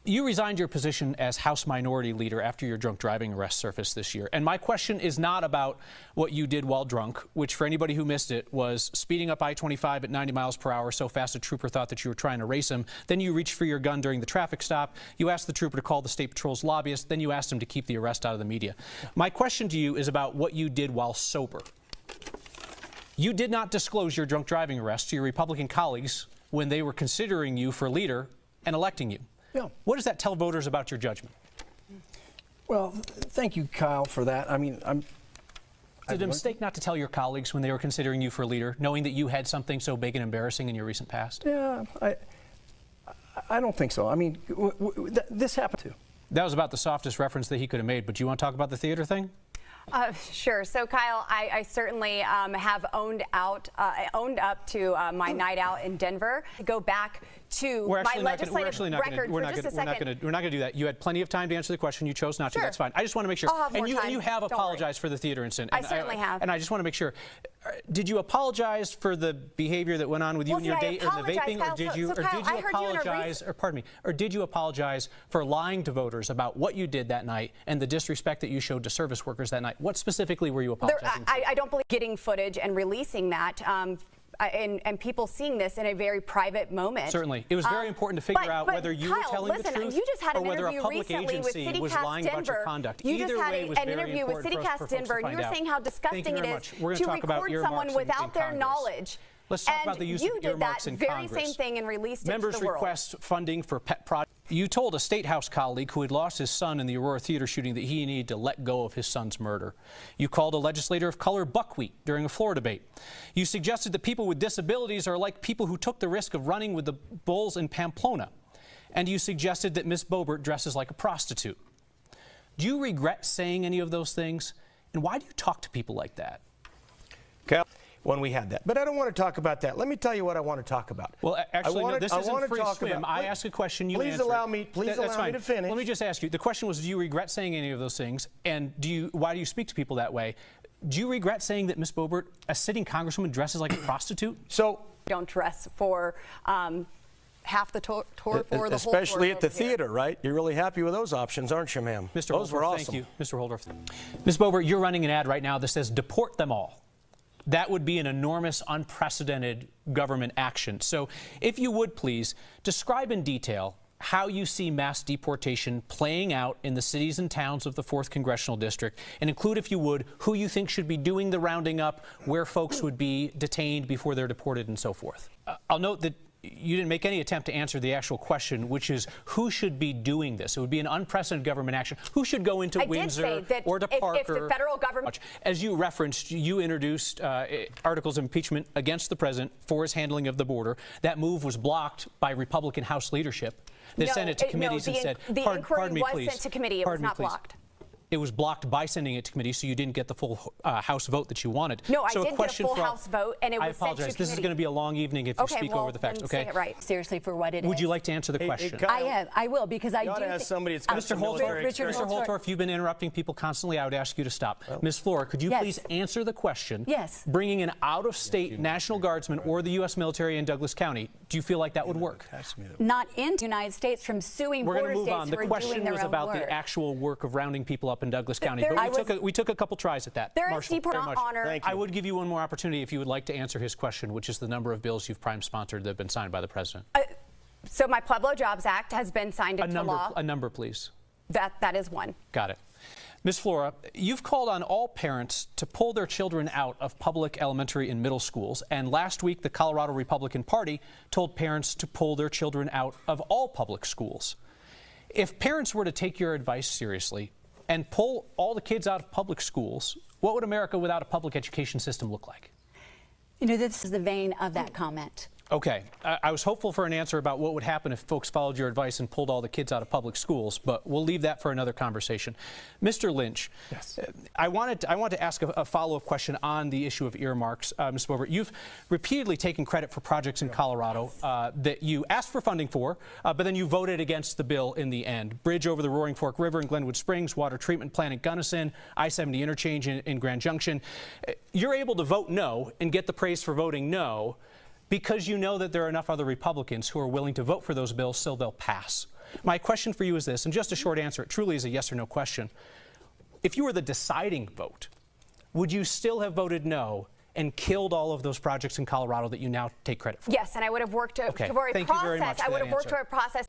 You resigned your position as House Minority Leader after your drunk driving arrest surfaced this year. And my question is not about what you did while drunk, which for anybody who missed it was speeding up I-25 at 90 miles per hour so fast a trooper thought that you were trying to race him. Then you reached for your gun during the traffic stop. You asked the trooper to call the State Patrol's lobbyist. Then you asked him to keep the arrest out of the media. My question to you is about what you did while sober. You did not disclose your drunk driving arrest to your Republican colleagues when they were considering you for leader and electing you. Yeah. What does that tell voters about your judgment? Well, thank you, Kyle, for that. I mean, Is it a mistake not to tell your colleagues when they were considering you for leader, knowing that you had something so big and embarrassing in your recent past? Yeah, I don't think so. I mean, this happened too. That was about the softest reference that he could have made, but do you want to talk about the theater thing? Sure. So, Kyle, I certainly have owned up to my night out in Denver. Go back to my legislative record for just a second. We're not going to do that. You had plenty of time to answer the question. You chose not to. Sure. That's fine. I just want to make sure. I'll have more time. You have Don't apologized for the theater incident. I certainly have. And I just want to make sure. Did you apologize for the behavior that went on with you and your date or the vaping, Kyle, or did you apologize for lying to voters about what you did that night and the disrespect that you showed to service workers that night? What specifically were you apologizing for? I don't believe getting footage and releasing that. And people seeing this in a very private moment. Certainly. It was very important to figure out whether you Kyle, were telling the truth you just had or an whether a interview public recently with agency was CityCast lying about your Denver. conduct. You just Either had way was an very interview with important for CityCast folks Denver, to and you were find saying out. how disgusting it is to record someone without their knowledge. Let's talk about the use of earmarks in Congress. You did that very same thing and released it to the world. Members request funding for pet projects. You told a State House colleague who had lost his son in the Aurora Theater shooting that he needed to let go of his son's murder. You called a legislator of color buckwheat during a floor debate. You suggested that people with disabilities are like people who took the risk of running with the bulls in Pamplona. And you suggested that Ms. Boebert dresses like a prostitute. Do you regret saying any of those things? And why do you talk to people like that? Cal, when we had that. But I don't want to talk about that. Let me tell you what I want to talk about. Well, actually, no, this isn't free swim. I ask a question, you answer. Please allow me to finish. Let me just ask you. The question was, do you regret saying any of those things? And why do you speak to people that way? Do you regret saying that Ms. Boebert, a sitting congresswoman, dresses like a prostitute? So don't dress for half the tour for the whole tour. Especially at the theater, right? You're really happy with those options, aren't you, ma'am? Those were awesome. Thank you, Mr. Holdorf. Ms. Boebert, you're running an ad right now that says deport them all. That would be an enormous, unprecedented government action. So if you would please describe in detail how you see mass deportation playing out in the cities and towns of the 4th Congressional District, and include, if you would, who you think should be doing the rounding up, where folks would be detained before they're deported, and so forth. I'll note that you didn't make any attempt to answer the actual question, which is who should be doing this? It would be an unprecedented government action. Who should go into Windsor or to Parker? If the federal government... As you referenced, you introduced articles of impeachment against the president for his handling of the border. That move was blocked by Republican House leadership. They sent it to committees and said, pardon me, please. The inquiry was sent to committee. It was not blocked. It was blocked by sending it to committee, so you didn't get the full House vote that you wanted. No, I did get a full House vote, and it was sent to committee. This is going to be a long evening if you speak over the facts. Okay, say it right. Seriously, for what it is. Would you like to answer the question? I will, because I do. Ask somebody that's got Mr. Holtorf, you've been interrupting people constantly. I would ask you to stop. Ms. Flora, could you please answer the question? Yes. Bringing an out-of-state National Guardsman or the U.S. military in Douglas County, do you feel like that would work? Not in the United States from suing border states who are doing their own work. The question was about the actual work of rounding people up in Douglas County. We took a couple tries at that. There is deep honor. I would give you one more opportunity if you would like to answer his question, which is the number of bills you've prime-sponsored that have been signed by the president. So my Pueblo Jobs Act has been signed into law. A number, please. That is one. Got it. Ms. Flora, you've called on all parents to pull their children out of public elementary and middle schools, and last week the Colorado Republican Party told parents to pull their children out of all public schools. If parents were to take your advice seriously and pull all the kids out of public schools, what would America without a public education system look like? You know, this is the vein of that comment. Okay. I was hopeful for an answer about what would happen if folks followed your advice and pulled all the kids out of public schools, but we'll leave that for another conversation. Mr. Lynch, yes. I want to ask a follow-up question on the issue of earmarks. Ms. Boebert, you've repeatedly taken credit for projects in Colorado that you asked for funding for, but then you voted against the bill in the end. Bridge over the Roaring Fork River in Glenwood Springs, water treatment plant in Gunnison, I-70 interchange in Grand Junction. You're able to vote no and get the praise for voting no, because you know that there are enough other Republicans who are willing to vote for those bills so they'll pass. My question for you is this, and just a short answer, it truly is a yes or no question. If you were the deciding vote, would you still have voted no and killed all of those projects in Colorado that you now take credit for? Yes, and I would have worked for a Thank you very much process. for I would that have worked answer. for a process.